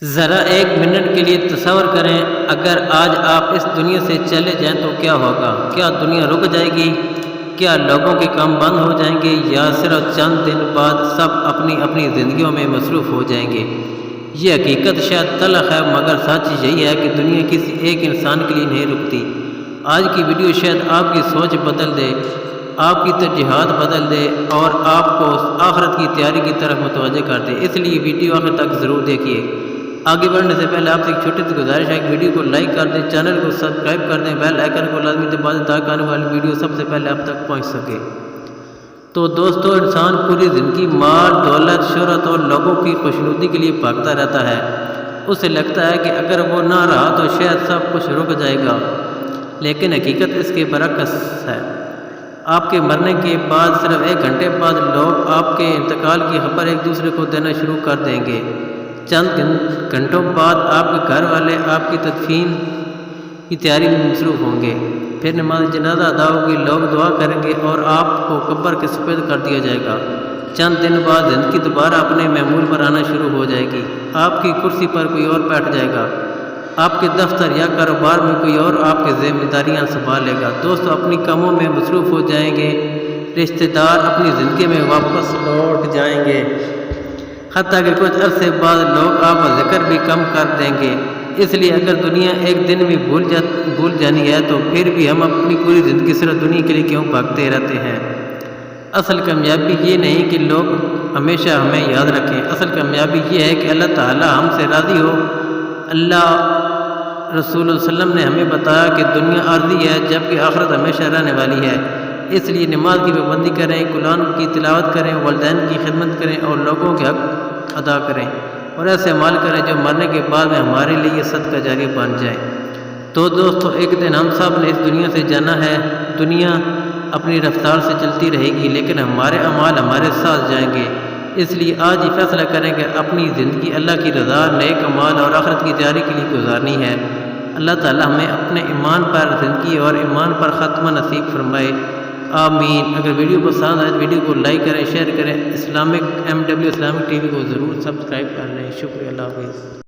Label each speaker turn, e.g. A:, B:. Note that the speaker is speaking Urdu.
A: ذرا ایک منٹ کے لیے تصور کریں، اگر آج آپ اس دنیا سے چلے جائیں تو کیا ہوگا؟ کیا دنیا رک جائے گی؟ کیا لوگوں کے کام بند ہو جائیں گے، یا صرف چند دن بعد سب اپنی اپنی زندگیوں میں مصروف ہو جائیں گے؟ یہ حقیقت شاید تلخ ہے، مگر سچ یہی ہے کہ دنیا کسی ایک انسان کے لیے نہیں رکتی۔ آج کی ویڈیو شاید آپ کی سوچ بدل دے، آپ کی ترجیحات بدل دے اور آپ کو آخرت کی تیاری کی طرف متوجہ کر دے۔ اس لیے ویڈیو آخر تک ضرور دیکھیے۔ آگے بڑھنے سے پہلے آپ سے ایک چھوٹی سی گزارش ہے کہ ویڈیو کو لائک کر دیں، چینل کو سبسکرائب کر دیں، بیل آئیکن کو لازمی دبا دیں تاکہ آنے والی ویڈیو سب سے پہلے آپ تک پہنچ سکے۔ تو دوستو، انسان پوری زندگی مال، دولت، شہرت اور لوگوں کی خوشنودی کے لیے بھاگتا رہتا ہے۔ اسے لگتا ہے کہ اگر وہ نہ رہا تو شاید سب کچھ رک جائے گا، لیکن حقیقت اس کے برعکس ہے۔ آپ کے مرنے کے بعد صرف 1 گھنٹے بعد لوگ آپ کے انتقال کی خبر ایک دوسرے کو دینا شروع کر دیں گے۔ چند گھنٹوں بعد آپ کے گھر والے آپ کی تدفین کی تیاری میں مصروف ہوں گے، پھر نماز جنازہ ادا ہوگی، لوگ دعا کریں گے اور آپ کو قبر کے سپرد کر دیا جائے گا۔ چند دن بعد زندگی دوبارہ اپنے معمول پر آنا شروع ہو جائے گی۔ آپ کی کرسی پر کوئی اور بیٹھ جائے گا، آپ کے دفتر یا کاروبار میں کوئی اور آپ کی ذمہ داریاں سنبھال لے گا۔ دوست اپنی کاموں میں مصروف ہو جائیں گے، رشتہ دار اپنی زندگی میں واپس لوٹ جائیں گے، حتیٰ کہ کچھ عرصے بعد لوگ آپ کا ذکر بھی کم کر دیں گے۔ اس لیے اگر دنیا ایک دن میں بھول جانی ہے تو پھر بھی ہم اپنی پوری زندگی صرف دنیا کے لیے کیوں بھاگتے رہتے ہیں؟ اصل کامیابی یہ نہیں کہ لوگ ہمیشہ ہمیں یاد رکھیں، اصل کامیابی یہ ہے کہ اللہ تعالی ہم سے راضی ہو۔ اللہ رسول صلی اللہ علیہ وسلم نے ہمیں بتایا کہ دنیا عارضی ہے جبکہ آخرت ہمیشہ رہنے والی ہے۔ اس لیے نماز کی پابندی کریں، قرآن کی تلاوت کریں، والدین کی خدمت کریں اور لوگوں کے حق ادا کریں، اور ایسے اعمال کریں جو مرنے کے بعد میں ہمارے لیے صدقہ جاریہ بن جائیں۔ تو دوستو، ایک دن ہم سب نے اس دنیا سے جانا ہے۔ دنیا اپنی رفتار سے چلتی رہے گی، لیکن ہمارے اعمال ہمارے ساتھ جائیں گے۔ اس لیے آج ہی فیصلہ کریں کہ اپنی زندگی اللہ کی رضا، نیک اعمال اور آخرت کی تیاری کے لیے گزارنی ہے۔ اللہ تعالی ہمیں اپنے ایمان پر زندگی اور ایمان پر خاتمہ نصیب فرمائے، آمین۔ اگر ویڈیو پسند آئے تو ویڈیو کو لائک کریں، شیئر کریں، اسلامک MW اسلامک TV کو ضرور سبسکرائب کر لیں۔ شکریہ، اللہ حافظ۔